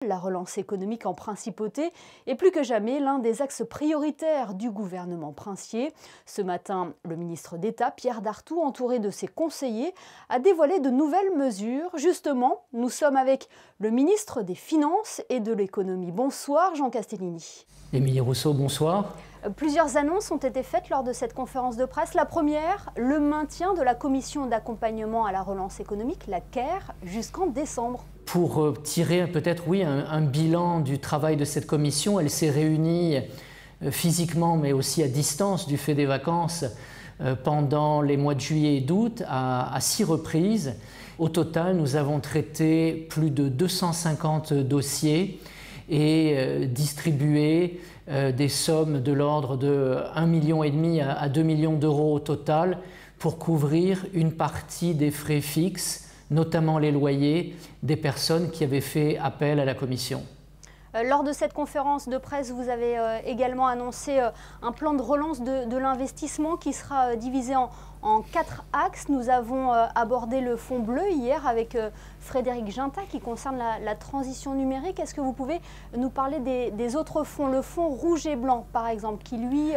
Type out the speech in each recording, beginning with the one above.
La relance économique en principauté est plus que jamais l'un des axes prioritaires du gouvernement princier. Ce matin, le ministre d'État, Pierre Dartout, entouré de ses conseillers, a dévoilé de nouvelles mesures. Justement, nous sommes avec le ministre des Finances et de l'Économie. Bonsoir, Jean Castellini. Émilie Rousseau, bonsoir. Plusieurs annonces ont été faites lors de cette conférence de presse. La première, le maintien de la commission d'accompagnement à la relance économique, la CARE, jusqu'en décembre. Pour tirer peut-être, oui, un bilan du travail de cette commission, elle s'est réunie physiquement mais aussi à distance du fait des vacances pendant les mois de juillet et d'août à 6 reprises. Au total, nous avons traité plus de 250 dossiers et distribué des sommes de l'ordre de 1,5 million à 2 millions d'euros au total pour couvrir une partie des frais fixes, notamment les loyers des personnes qui avaient fait appel à la commission. Lors de cette conférence de presse, vous avez également annoncé un plan de relance de l'investissement qui sera divisé en 4 axes. Nous avons abordé le fonds bleu hier avec Frédéric Ginta qui concerne la transition numérique. Est-ce que vous pouvez nous parler des autres fonds? Le fonds rouge et blanc, par exemple, qui lui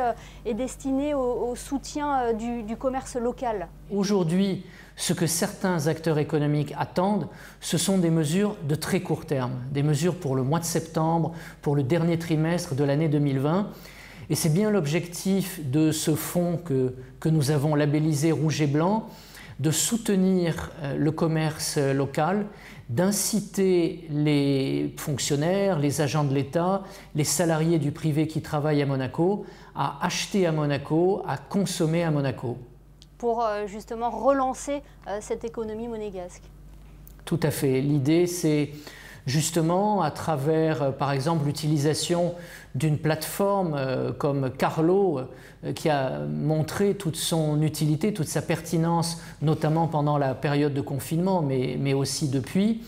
est destiné au soutien du commerce local. Aujourd'hui, ce que certains acteurs économiques attendent, ce sont des mesures de très court terme, des mesures pour le mois de septembre, pour le dernier trimestre de l'année 2020. Et c'est bien l'objectif de ce fonds que nous avons labellisé rouge et blanc, de soutenir le commerce local, d'inciter les fonctionnaires, les agents de l'État, les salariés du privé qui travaillent à Monaco à acheter à Monaco, à consommer à Monaco. Pour justement relancer cette économie monégasque. Tout à fait. L'idée, c'est justement à travers, par exemple, l'utilisation d'une plateforme comme Carlo, qui a montré toute son utilité, toute sa pertinence, notamment pendant la période de confinement, mais aussi depuis,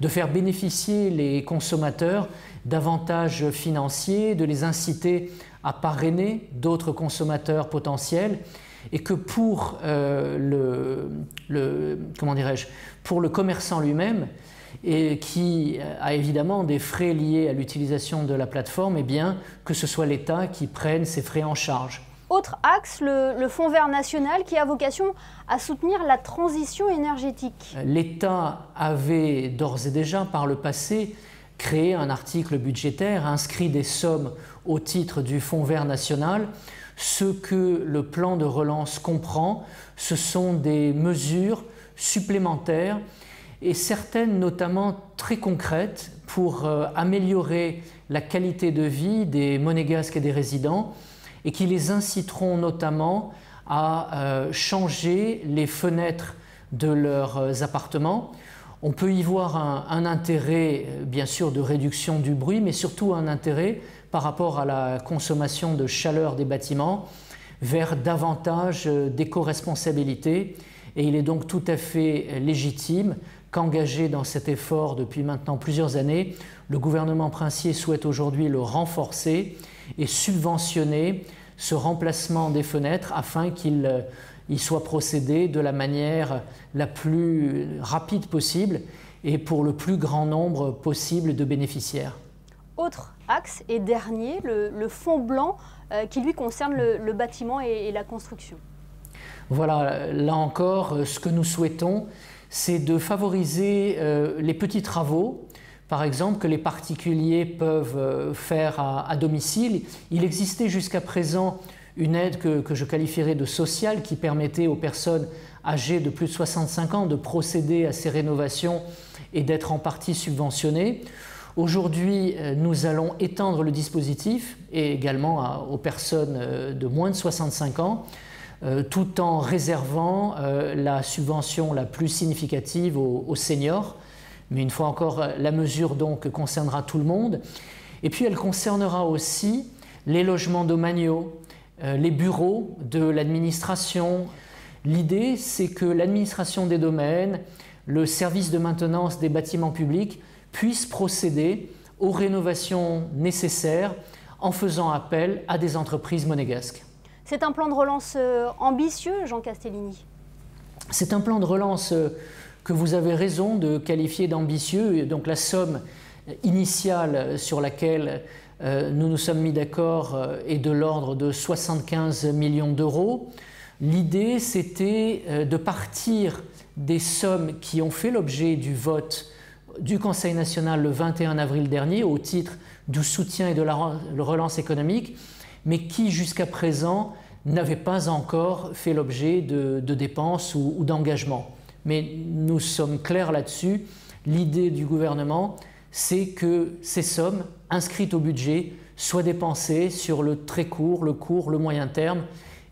de faire bénéficier les consommateurs d'avantages financiers, de les inciter à parrainer d'autres consommateurs potentiels, et que pour pour le commerçant lui-même, et qui a évidemment des frais liés à l'utilisation de la plateforme, eh bien, que ce soit l'État qui prenne ces frais en charge. Autre axe, le Fonds vert national qui a vocation à soutenir la transition énergétique. L'État avait d'ores et déjà par le passé créé un article budgétaire, inscrit des sommes au titre du Fonds vert national. Ce que le plan de relance comprend, ce sont des mesures supplémentaires et certaines notamment très concrètes pour améliorer la qualité de vie des Monégasques et des résidents et qui les inciteront notamment à changer les fenêtres de leurs appartements. On peut y voir un intérêt, bien sûr, de réduction du bruit, mais surtout un intérêt par rapport à la consommation de chaleur des bâtiments vers davantage d'éco-responsabilité. Et il est donc tout à fait légitime qu'engagé dans cet effort depuis maintenant plusieurs années, le gouvernement princier souhaite aujourd'hui le renforcer et subventionner ce remplacement des fenêtres afin qu'il y soit procédé de la manière la plus rapide possible et pour le plus grand nombre possible de bénéficiaires. Autre axe et dernier, le fonds blanc qui lui concerne le bâtiment et la construction. Voilà, là encore, ce que nous souhaitons, c'est de favoriser les petits travaux, par exemple, que les particuliers peuvent faire à domicile. Il existait jusqu'à présent une aide que je qualifierais de sociale qui permettait aux personnes âgées de plus de 65 ans de procéder à ces rénovations et d'être en partie subventionnées. Aujourd'hui, nous allons étendre le dispositif et également aux personnes de moins de 65 ans, tout en réservant la subvention la plus significative aux seniors. Mais une fois encore, la mesure donc concernera tout le monde. Et puis elle concernera aussi les logements domaniaux, les bureaux de l'administration. L'idée, c'est que l'administration des domaines, le service de maintenance des bâtiments publics puissent procéder aux rénovations nécessaires en faisant appel à des entreprises monégasques. C'est un plan de relance ambitieux, Jean Castellini? C'est un plan de relance que vous avez raison de qualifier d'ambitieux. Donc la somme initiale sur laquelle nous nous sommes mis d'accord est de l'ordre de 75 millions d'euros. L'idée, c'était de partir des sommes qui ont fait l'objet du vote du Conseil national le 21 avril dernier au titre du soutien et de la relance économique, mais qui jusqu'à présent n'avaient pas encore fait l'objet de dépenses ou d'engagements. Mais nous sommes clairs là-dessus. L'idée du gouvernement, c'est que ces sommes inscrites au budget soient dépensées sur le très court, le moyen terme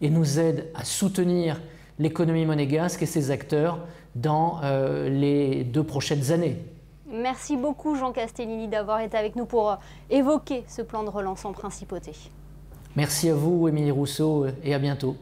et nous aident à soutenir l'économie monégasque et ses acteurs dans les 2 prochaines années. Merci beaucoup Jean Castellini d'avoir été avec nous pour évoquer ce plan de relance en principauté. Merci à vous, Émilie Rousseau, et à bientôt.